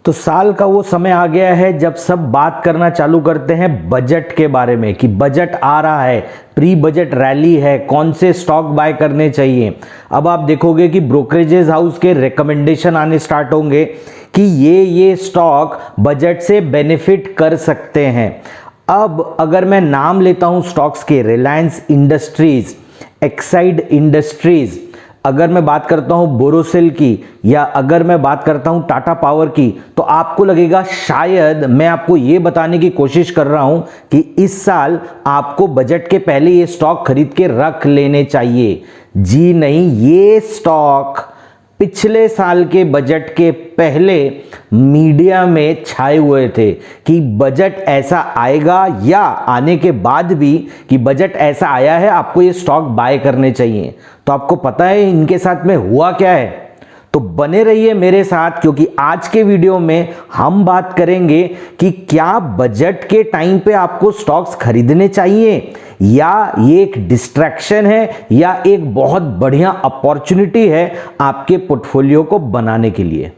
तो साल का वो समय आ गया है जब सब बात करना चालू करते हैं बजट के बारे में कि बजट आ रहा है, प्री बजट रैली है, कौन से स्टॉक बाय करने चाहिए। अब आप देखोगे कि ब्रोकरेजेस हाउस के रिकमेंडेशन आने स्टार्ट होंगे कि ये स्टॉक बजट से बेनिफिट कर सकते हैं। अब अगर मैं नाम लेता हूं स्टॉक्स के, रिलायंस इंडस्ट्रीज, एक्साइड इंडस्ट्रीज, अगर मैं बात करता हूं बोरोसिल की, या अगर मैं बात करता हूं टाटा पावर की, तो आपको लगेगा शायद मैं आपको यह बताने की कोशिश कर रहा हूं कि इस साल आपको बजट के पहले ये स्टॉक खरीद के रख लेने चाहिए। जी नहीं, ये स्टॉक पिछले साल के बजट के पहले मीडिया में छाए हुए थे कि बजट ऐसा आएगा, या आने के बाद भी कि बजट ऐसा आया है, आपको ये स्टॉक बाय करने चाहिए। तो आपको पता है इनके साथ में हुआ क्या है? तो बने रहिए मेरे साथ, क्योंकि आज के वीडियो में हम बात करेंगे कि क्या बजट के टाइम पे आपको स्टॉक्स खरीदने चाहिए, या ये एक डिस्ट्रैक्शन है, या एक बहुत बढ़िया अपॉर्चुनिटी है आपके पोर्टफोलियो को बनाने के लिए।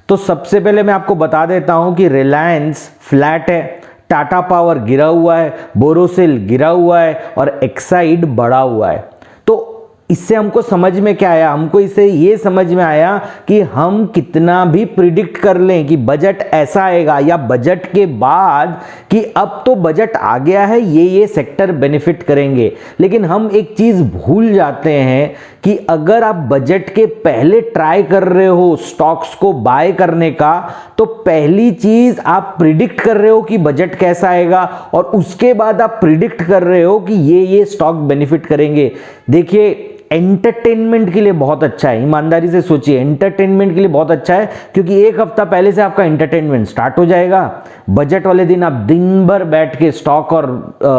तो सबसे पहले मैं आपको बता देता हूं कि रिलायंस फ्लैट है, टाटा पावर गिरा हुआ है, बोरोसिल गिरा हुआ है और एक्साइड बढ़ा हुआ है। तो इससे हमको समझ में क्या आया? हमको इससे ये समझ में आया कि हम कितना भी प्रिडिक्ट कर लें कि बजट ऐसा आएगा, या बजट के बाद कि अब तो बजट आ गया है, ये सेक्टर बेनिफिट करेंगे, लेकिन हम एक चीज भूल जाते हैं कि अगर आप बजट के पहले ट्राई कर रहे हो स्टॉक्स को बाय करने का, तो पहली चीज आप प्रिडिक्ट कर रहे हो कि बजट कैसा आएगा, और उसके बाद आप प्रिडिक्ट कर रहे हो कि ये स्टॉक बेनिफिट करेंगे। देखिए, एंटरटेनमेंट के लिए बहुत अच्छा है, ईमानदारी से सोचिए, एंटरटेनमेंट के लिए बहुत अच्छा है, क्योंकि एक हफ्ता पहले से आपका एंटरटेनमेंट स्टार्ट हो जाएगा। बजट वाले दिन आप दिन भर बैठ के स्टॉक और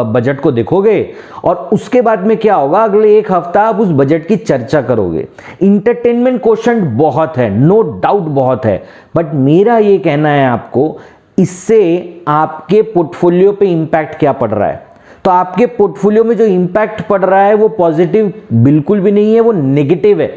बजट को देखोगे, और उसके बाद में क्या होगा, अगले एक हफ्ता आप उस बजट की चर्चा करोगे। इंटरटेनमेंट क्वोशंट बहुत है, नो डाउट बहुत है, बट मेरा ये कहना है आपको, इससे आपके पोर्टफोलियो पे इंपैक्ट क्या पड़ रहा है? तो आपके पोर्टफोलियो में जो इंपैक्ट पड़ रहा है वो पॉजिटिव बिल्कुल भी नहीं है, वो नेगेटिव है।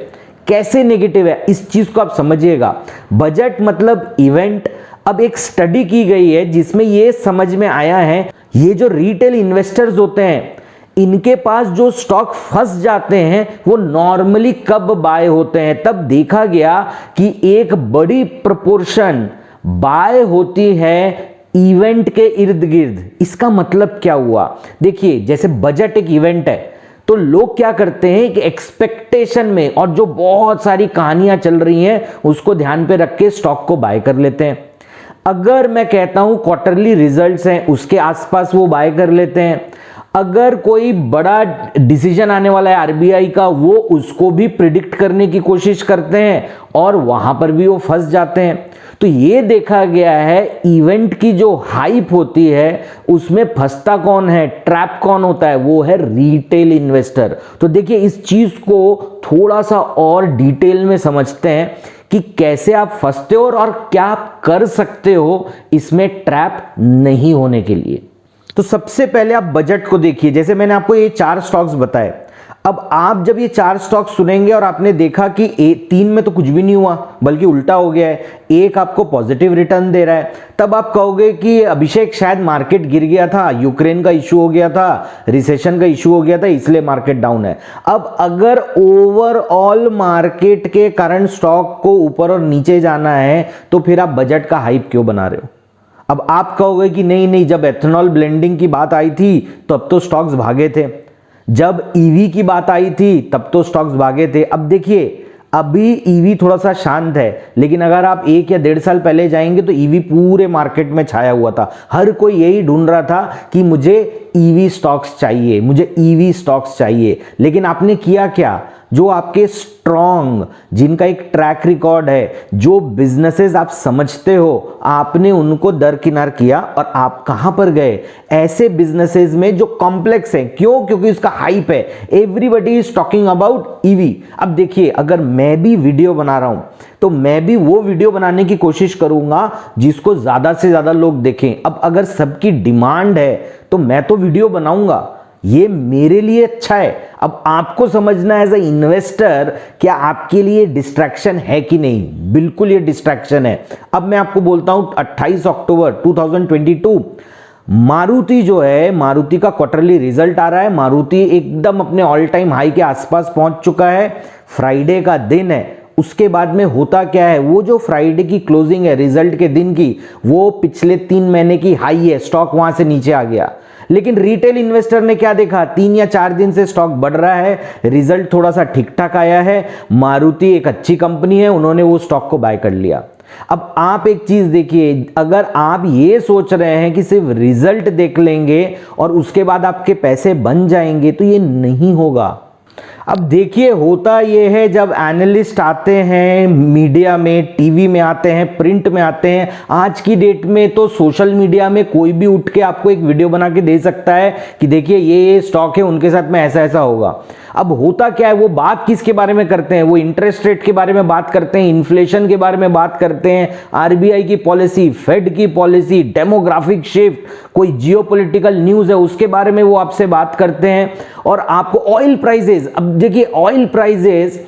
कैसे नेगेटिव है, इस चीज को आप समझिएगा। बजट मतलब इवेंट। अब एक स्टडी की गई है जिसमें ये समझ में आया है, ये जो रिटेल इन्वेस्टर्स होते हैं, इनके पास जो स्टॉक फंस जाते हैं वो नॉर्मली कब बाय होते हैं? तब देखा गया कि एक बड़ी प्रोपोर्शन बाय होती है इवेंट के इर्द गिर्द। इसका मतलब क्या हुआ? देखिए, जैसे बजट एक इवेंट है, तो लोग क्या करते हैं कि एक्सपेक्टेशन में, और जो बहुत सारी कहानियां चल रही हैं उसको ध्यान पे रख के स्टॉक को बाय कर लेते हैं। अगर मैं कहता हूं क्वार्टरली रिजल्ट्स हैं, उसके आसपास वो बाय कर लेते हैं। अगर कोई बड़ा डिसीजन आने वाला है आरबीआई का, वो उसको भी प्रिडिक्ट करने की कोशिश करते हैं, और वहां पर भी वो फंस जाते हैं। तो ये देखा गया है, इवेंट की जो हाइप होती है उसमें फंसता कौन है, ट्रैप कौन होता है? वो है रिटेल इन्वेस्टर। तो देखिए, इस चीज को थोड़ा सा और डिटेल में समझते हैं कि कैसे आप फंसते हो और क्या आप कर सकते हो इसमें ट्रैप नहीं होने के लिए। तो सबसे पहले आप बजट को देखिए। जैसे मैंने आपको ये 4 स्टॉक्स बताए, अब आप जब ये 4 स्टॉक सुनेंगे और आपने देखा कि 3 में तो कुछ भी नहीं हुआ, बल्कि उल्टा हो गया है, एक आपको पॉजिटिव रिटर्न दे रहा है, तब आप कहोगे कि अभिषेक शायद मार्केट गिर गया था, यूक्रेन का इशू हो गया था, रिसेशन का इशू हो गया था, इसलिए मार्केट डाउन है। अब अगर ओवरऑल मार्केट के कारण स्टॉक को ऊपर और नीचे जाना है, तो फिर आप बजट का हाइप क्यों बना रहे हो? अब आप कहोगे कि नहीं, जब एथेनॉल ब्लेंडिंग की बात आई थी तब तो स्टॉक्स भागे थे, जब ईवी की बात आई थी तब तो स्टॉक्स भागे थे। अब देखिए, अभी ईवी थोड़ा सा शांत है, लेकिन अगर आप 1 या 1.5 साल पहले जाएंगे तो ईवी पूरे मार्केट में छाया हुआ था। हर कोई यही ढूंढ रहा था कि मुझे ईवी स्टॉक्स चाहिए, मुझे ईवी स्टॉक्स चाहिए। लेकिन आपने किया क्या? जो आपके स्ट्रॉन्ग, जिनका एक ट्रैक रिकॉर्ड है, जो बिजनेसेस आप समझते हो, आपने उनको दरकिनार किया और आप कहां पर गए? ऐसे बिजनेसेस में जो कॉम्प्लेक्स है। क्यों? क्योंकि उसका हाइप है, everybody is talking about EV. अब देखिए, अगर मैं भी वीडियो बना रहा हूं तो मैं भी वो वीडियो बनाने की कोशिश करूंगा जिसको ज्यादा से ज्यादा लोग देखें। अब अगर सबकी डिमांड है तो मैं तो वीडियो बनाऊंगा, ये मेरे लिए अच्छा है। अब आपको समझना है एज अ इन्वेस्टर, क्या आपके लिए डिस्ट्रैक्शन है कि नहीं। बिल्कुल ये डिस्ट्रैक्शन है। अब मैं आपको बोलता हूं 28 अक्टूबर 2022 मारुति जो है, मारुति का क्वार्टरली रिजल्ट आ रहा है। मारुति एकदम अपने ऑल टाइम हाई के आसपास पहुंच चुका है। फ्राइडे का दिन है। उसके बाद में होता क्या है, वो जो फ्राइडे की क्लोजिंग है रिजल्ट के दिन की, वो पिछले 3 महीने की हाई है, स्टॉक वहां से नीचे आ गया। लेकिन रिटेल इन्वेस्टर ने क्या देखा, 3 या 4 दिन से स्टॉक बढ़ रहा है, रिजल्ट थोड़ा सा ठीक ठाक आया है, मारुति एक अच्छी कंपनी है, उन्होंने वो स्टॉक को बाय कर लिया। अब आप एक चीज देखिए, अगर आप ये सोच रहे हैं कि सिर्फ रिजल्ट देख लेंगे और उसके बाद आपके पैसे बन जाएंगे, तो ये नहीं होगा। अब देखिए होता ये है, जब एनालिस्ट आते हैं मीडिया में, टीवी में आते हैं, प्रिंट में आते हैं, आज की डेट में तो सोशल मीडिया में कोई भी उठ के आपको एक वीडियो बना के दे सकता है कि देखिए ये स्टॉक है, उनके साथ में ऐसा ऐसा होगा। अब होता क्या है, वो बात किसके बारे में करते हैं, वो इंटरेस्ट रेट के बारे में बात करते हैं, इन्फ्लेशन के बारे में बात करते हैं, आरबीआई की पॉलिसी, फेड की पॉलिसी, डेमोग्राफिक शिफ्ट, कोई जियोपॉलिटिकल न्यूज है उसके बारे में वो आपसे बात करते हैं। और आपको ऑयल प्राइसेस, अब देखिए ऑयल प्राइसेस,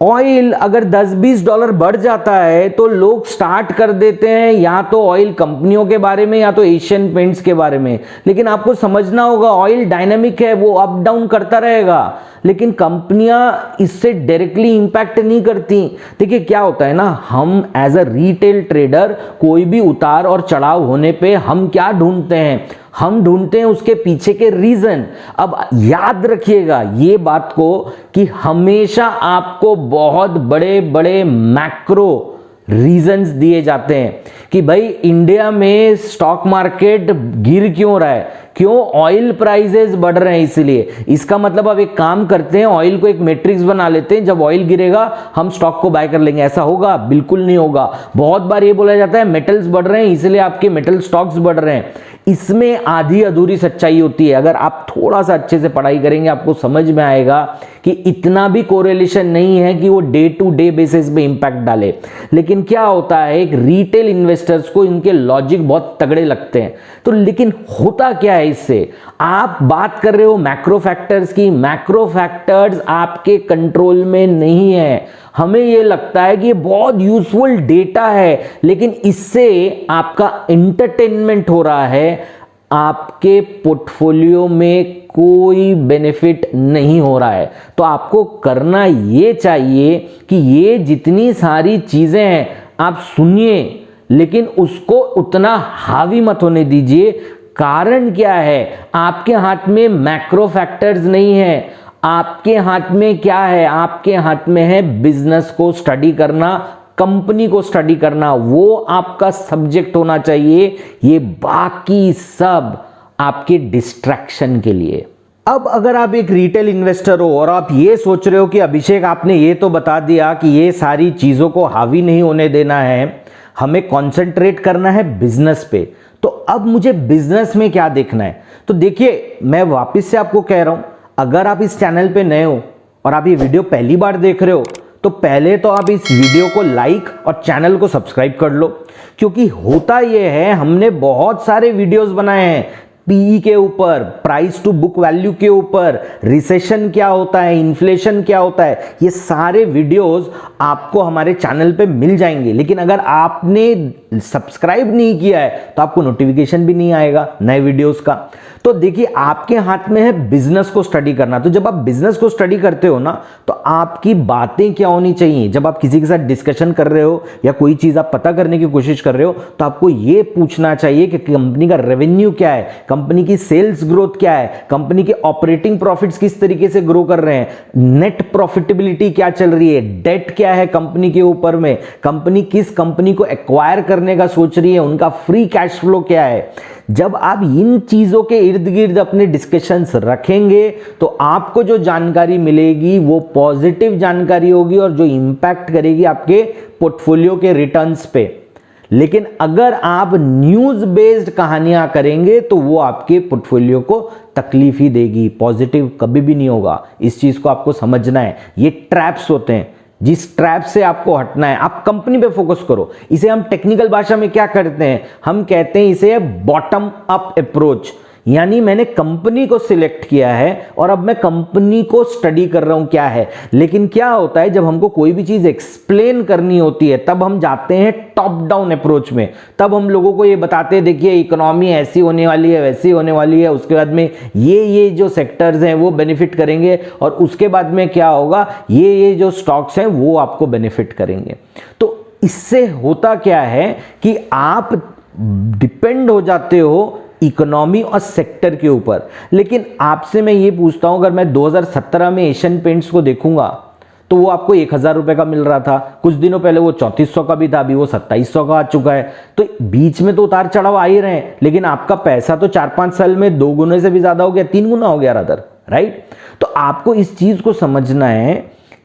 ऑयल अगर $10-20 बढ़ जाता है तो लोग स्टार्ट कर देते हैं या तो ऑयल कंपनियों के बारे में या तो एशियन पेंट्स के बारे में। लेकिन आपको समझना होगा, ऑयल डायनामिक है, वो अप डाउन करता रहेगा, लेकिन कंपनियां इससे डायरेक्टली इंपैक्ट नहीं करती। देखिए क्या होता है ना, हम एज अ रिटेल ट्रेडर कोई भी उतार और चढ़ाव होने पे हम क्या ढूंढते हैं, हम ढूंढते हैं उसके पीछे के रीजन। अब याद रखिएगा ये बात को कि हमेशा आपको बहुत बड़े बड़े मैक्रो रीजंस दिए जाते हैं कि भाई इंडिया में स्टॉक मार्केट गिर क्यों रहा है, क्यों, ऑयल प्राइसेस बढ़ रहे हैं इसलिए। इसका मतलब अब एक काम करते हैं, ऑयल को एक मैट्रिक्स बना लेते हैं, जब ऑयल गिरेगा हम स्टॉक को बाय कर लेंगे। ऐसा होगा? बिल्कुल नहीं होगा। बहुत बार ये बोला जाता है मेटल्स बढ़ रहे हैं इसलिए आपके मेटल स्टॉक्स बढ़ रहे हैं। इसमें आधी अधूरी सच्चाई होती है। अगर आप थोड़ा सा अच्छे से पढ़ाई करेंगे आपको समझ में आएगा कि इतना भी कोरिलेशन नहीं है कि वो डे टू डे बेसिस पे इंपैक्ट डाले। लेकिन क्या होता है, एक रिटेल इन्वेस्टर्स को इनके लॉजिक बहुत तगड़े लगते हैं। तो लेकिन होता क्या है इससे, आप बात कर रहे हो मैक्रो फैक्टर्स की, मैक्रो फैक्टर्स आपके कंट्रोल में नहीं है। हमें यह लगता है कि ये बहुत यूजफुल डेटा है, लेकिन इससे आपका एंटरटेनमेंट हो रहा है, आपके पोर्टफोलियो में कोई बेनिफिट नहीं हो रहा है। तो आपको करना ये चाहिए कि ये जितनी सारी चीजें हैं आप सुनिए, लेकिन उसको उतना हावी मत होने दीजिए। कारण क्या है, आपके हाथ में मैक्रो फैक्टर्स नहीं है, आपके हाथ में क्या है, आपके हाथ में है बिजनेस को स्टडी करना, कंपनी को स्टडी करना, वो आपका सब्जेक्ट होना चाहिए। ये बाकी सब आपके डिस्ट्रैक्शन के लिए। अब अगर आप एक रिटेल इन्वेस्टर हो और आप ये सोच रहे हो कि अभिषेक आपने ये तो बता दिया कि ये सारी चीजों को हावी नहीं होने देना है, हमें कंसंट्रेट करना है बिजनेस पे, तो अब मुझे बिजनेस में क्या देखना है। तो देखिए मैं वापस से आपको कह रहा हूं, अगर आप इस चैनल पे नए हो और आप ये वीडियो पहली बार देख रहे हो तो पहले तो आप इस वीडियो को लाइक और चैनल को सब्सक्राइब कर लो। क्योंकि होता ये है, हमने बहुत सारे वीडियोस बनाए हैं पीई के ऊपर, प्राइस टू बुक वैल्यू के ऊपर, रिसेशन क्या होता है, इन्फ्लेशन क्या होता है, ये सारे वीडियोस आपको हमारे चैनल पे मिल जाएंगे। लेकिन अगर आपने सब्सक्राइब नहीं किया है तो आपको नोटिफिकेशन भी नहीं आएगा नए वीडियोस का। तो देखिए आपके हाथ में है बिजनेस को स्टडी करना। तो जब आप बिजनेस को स्टडी करते हो ना, तो आपकी बातें क्या होनी चाहिए, जब आप किसी के साथ डिस्कशन कर रहे हो या कोई चीज आप पता करने की कोशिश कर रहे हो, तो आपको यह पूछना चाहिए कि कंपनी का रेवेन्यू क्या है, कंपनी की सेल्स ग्रोथ क्या है, कंपनी के ऑपरेटिंग प्रॉफिट्स किस तरीके से ग्रो कर रहे हैं, नेट प्रॉफिटेबिलिटी क्या चल रही है, डेट क्या है कंपनी के ऊपर में, कंपनी किस कंपनी को एक्वायर करने का सोच रही है, उनका फ्री कैश फ्लो क्या है। जब आप इन चीजों के इर्द गिर्द अपने डिस्कशंस रखेंगे तो आपको जो जानकारी मिलेगी वो पॉजिटिव जानकारी होगी और जो इंपैक्ट करेगी आपके पोर्टफोलियो के रिटर्न्स पे। लेकिन अगर आप न्यूज बेस्ड कहानियां करेंगे तो वो आपके पोर्टफोलियो को तकलीफ ही देगी, पॉजिटिव कभी भी नहीं होगा। इस चीज को आपको समझना है। ये ट्रैप्स होते हैं, जिस ट्रैप से आपको हटना है। आप कंपनी पे फोकस करो। इसे हम टेक्निकल भाषा में क्या करते हैं, हम कहते हैं इसे बॉटम अप अप्रोच। यानी मैंने कंपनी को सिलेक्ट किया है और अब मैं कंपनी को स्टडी कर रहा हूं क्या है। लेकिन क्या होता है, जब हमको कोई भी चीज एक्सप्लेन करनी होती है तब हम जाते हैं टॉप डाउन अप्रोच में। तब हम लोगों को ये बताते हैं देखिए इकोनॉमी ऐसी होने वाली है, वैसी होने वाली है, उसके बाद में ये जो सेक्टर्स हैं वो बेनिफिट करेंगे और उसके बाद में क्या होगा, ये जो स्टॉक्स हैं वो आपको बेनिफिट करेंगे। तो इससे होता क्या है कि आप डिपेंड हो जाते हो इकोनॉमी और सेक्टर के ऊपर। लेकिन आपसे मैं ये पूछता हूं, अगर मैं 2017 में एशियन पेंट्स को देखूंगा तो वो आपको 1000 रुपए का मिल रहा था, कुछ दिनों पहले वो 3400 का भी था, अभी वो 2700 का आ चुका है। तो बीच में तो उतार चढ़ाव आ ही रहे हैं, लेकिन आपका पैसा तो 4-5 साल में 2 गुने से भी ज्यादा हो गया, 3 गुना हो गया रादर, राइट। तो आपको इस चीज को समझना है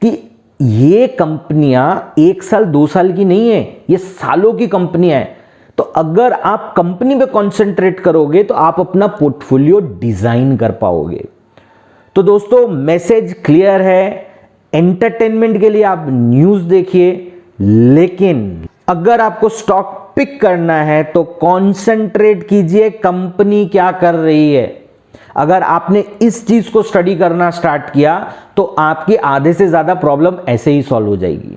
कि ये कंपनियां 1 साल 2 साल की नहीं है, ये सालों की कंपनियां हैं। तो अगर आप कंपनी पे कंसंट्रेट करोगे तो आप अपना पोर्टफोलियो डिजाइन कर पाओगे। तो दोस्तों मैसेज क्लियर है, एंटरटेनमेंट के लिए आप न्यूज देखिए, लेकिन अगर आपको स्टॉक पिक करना है तो कंसंट्रेट कीजिए कंपनी क्या कर रही है। अगर आपने इस चीज को स्टडी करना स्टार्ट किया तो आपकी आधे से ज्यादा प्रॉब्लम ऐसे ही सॉल्व हो जाएगी।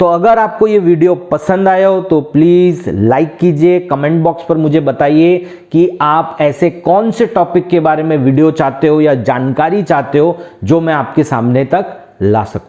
तो अगर आपको ये वीडियो पसंद आया हो तो प्लीज लाइक कीजिए, कमेंट बॉक्स पर मुझे बताइए कि आप ऐसे कौन से टॉपिक के बारे में वीडियो चाहते हो या जानकारी चाहते हो जो मैं आपके सामने तक ला सकूं।